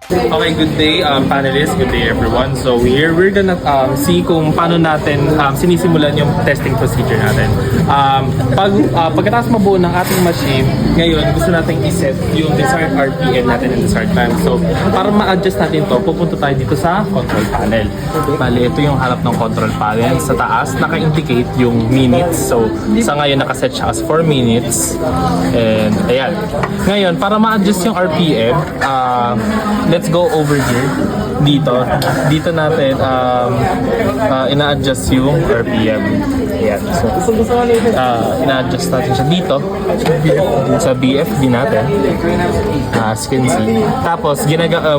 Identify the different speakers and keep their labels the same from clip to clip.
Speaker 1: Okay, good day panelists, good day everyone. So here we're gonna see kung paano natin sinisimulan yung testing procedure natin. Pagkatapos mabuo ng ating machine, ngayon gusto natin iset yung desired RPM natin and desired time. So para ma-adjust natin to, pupunta tayo dito sa control panel. Bali, ito yung harap ng control panel. Sa taas, naka-indicate yung minutes. So sa ngayon nakaset siya as 4 minutes. And ayan. Ngayon, para ma-adjust yung RPM, let's go over here. Dito natin ina-adjust yung RPM. Ayan. So, ina-adjust natin siya dito sa BFD natin. As you can see. Tapos,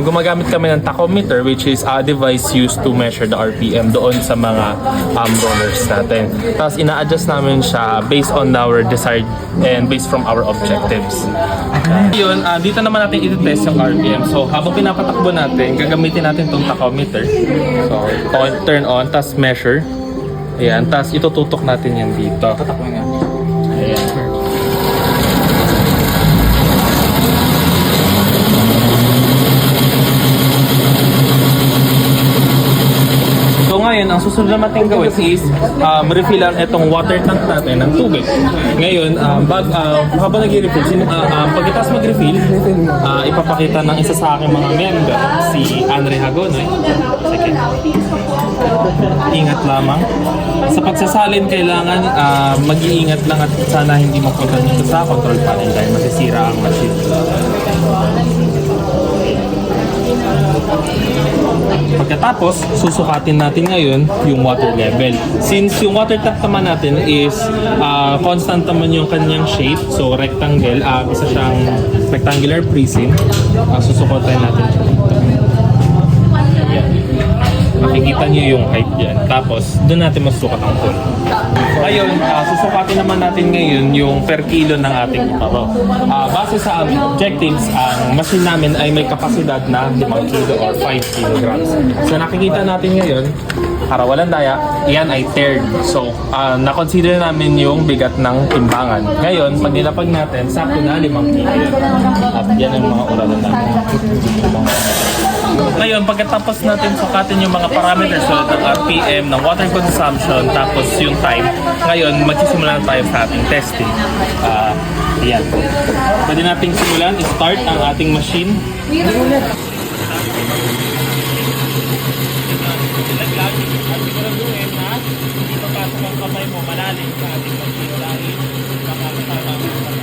Speaker 1: gumagamit kami ng tachometer, which is a device used to measure the RPM doon sa mga rollers natin. Tapos, ina-adjust namin siya based on our desired and based from our objectives. Yun, dito naman natin i-test yung RPM. So, habang pinapatakbo natin, gagamitin natin itong tachometer. So, turn on, tapos measure. Ayan, tapos itututok natin yan dito. Ayan. So ngayon, ang susunod na natin gawin is refillan itong water tank natin ng tubig. Ngayon, habang nag-refill, pagkatapos mag-refill, ipapakita ng isa sa aking mga member, si Andre Hagonoy. Sige. Ingat lamang. Sa pagsasalin, kailangan mag-iingat lang at sana hindi mapunta dito sa control panel dahil masisira ang machine. Pagkatapos, susukatin natin ngayon yung water level. Since yung water tap naman natin is constant naman yung kanyang shape, so rectangle, isa siyang rectangular prism, susukatin natin siya dito. Makikita nyo yung height dyan. Tapos, doon natin masusukat ang full. Ngayon, susukatin naman natin ngayon yung per kilo ng ating paro. Base sa aming objectives, ang machine namin ay may kapasidad na 5 kilo or 5 kilograms. So, nakikita natin ngayon, para walang daya, yan ay third. So, na-consider namin yung bigat ng timbangan. Ngayon, pag nilapag natin, sakto na 5 kilo. At yan ang mga uralan namin. Ngayon, pagkatapos natin sukatin yung mga parameters tulad ng RPM, ng water consumption, tapos yung time, ngayon, magsisimula na tayo sa ating testing. Ayan. Pwede nating simulan, start ang ating machine. Ilaglag at siguraduhin na hindi papasok ang kamay mo malalim sa ating machine dahil makakasama ang kamay.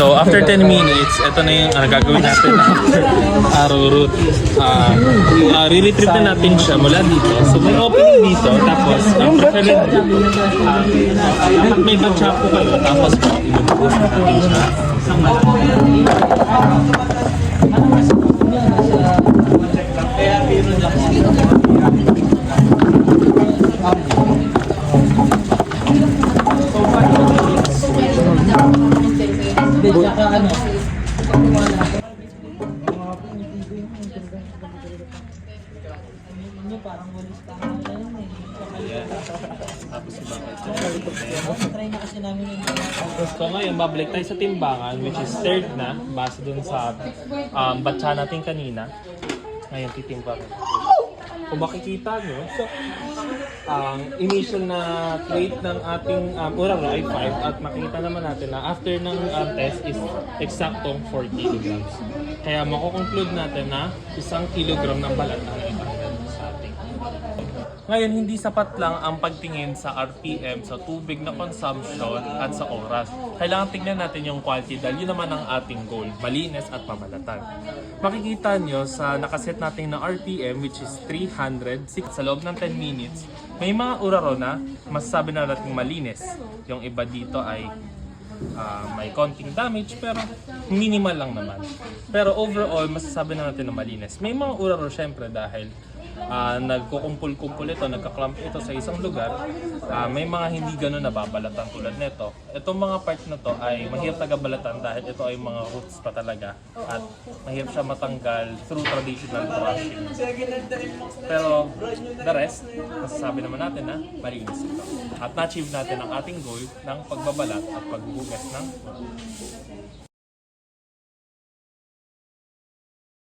Speaker 1: So after 10 minutes, ito na yung gagawin natin arrow root. Re-retrieve na natin siya mula dito. So may opening dito, tapos preferred dapat may batch po kayo, tapos ibubuhos natin siya.
Speaker 2: Ano, parang walis pa nga na yun eh.
Speaker 1: Ayan. Tapos si Bakit.
Speaker 2: Try na kasi namin yung
Speaker 1: So ngayon, babalik tayo sa timbangan, which is third na, base dun sa batcha natin kanina. Ngayon, titimba rin. Kung makikita nyo, ang initial na weight ng ating urang ay 5 at makikita naman natin na after ng test is eksaktong 4 kilograms. Kaya makukonclude natin na 1 kilogram ng balat ang itanggal sa ating. Ngayon, hindi sapat lang ang pagtingin sa RPM, sa tubig na consumption at sa oras. Kailangan tingnan natin yung quality dahil yun naman ang ating goal, malinis at mamalatan. Makikita nyo sa nakaset natin na RPM which is 306 sa loob ng 10 minutes, may mga uraro na masasabi na natin malinis. Yung iba dito ay may konting damage pero minimal lang naman. Pero overall, masasabi na natin na malinis. May mga uraro syempre dahil nagkukumpul-kumpul ito, nagka-clump ito sa isang lugar, may mga hindi gano'n nababalatan tulad nito. Itong mga part na to ay mahirap tagabalatan dahil ito ay mga roots pa talaga at mahirap siya matanggal through traditional brushing. Pero the rest, masasabi naman natin na malinis ito. At na-achieve natin ang ating goal ng pagbabalat at pagbubugas ng